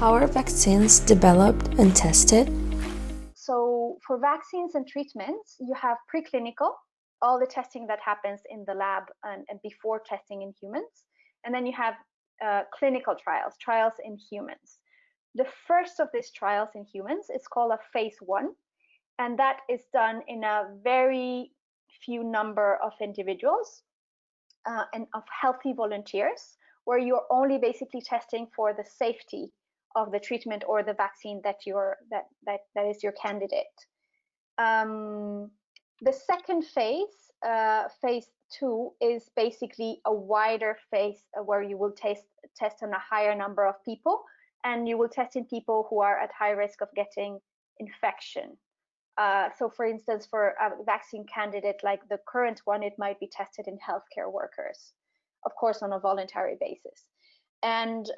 How are vaccines developed and tested? So for vaccines and treatments, you have preclinical, all the testing that happens in the lab and before testing in humans. And then you have clinical trials, trials in humans. The first of these trials in humans is called a phase 1, and that is done in a very few number of individuals and of healthy volunteers, where you're only basically testing for the safety of the treatment or the vaccine that is your candidate. The second phase, phase 2, is basically a wider phase where you will test on a higher number of people, and you will test in people who are at high risk of getting infection. So for instance, for a vaccine candidate like the current one, it might be tested in healthcare workers, of course, on a voluntary basis. And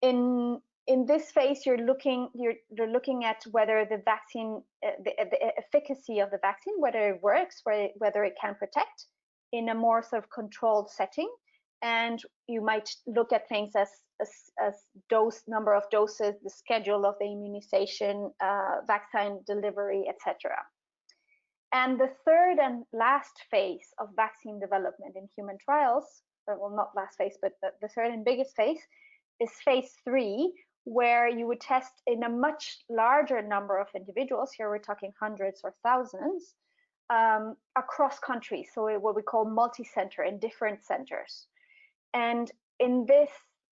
in this phase, you're looking at whether the vaccine, the efficacy of the vaccine, whether it works, whether it can protect in a more sort of controlled setting. And you might look at things as number of doses, the schedule of the immunization, vaccine delivery, etc. And the third and last phase of vaccine development in human trials, well, not last phase, but the third and biggest phase, is phase 3, where you would test in a much larger number of individuals. Here we're talking hundreds or thousands, across countries. So what we call multi-center, in different centers. And in this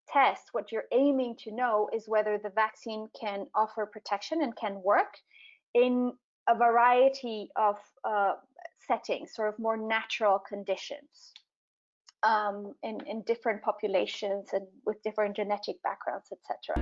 test, what you're aiming to know is whether the vaccine can offer protection and can work in a variety of settings, sort of more natural conditions, in different populations and with different genetic backgrounds, etc.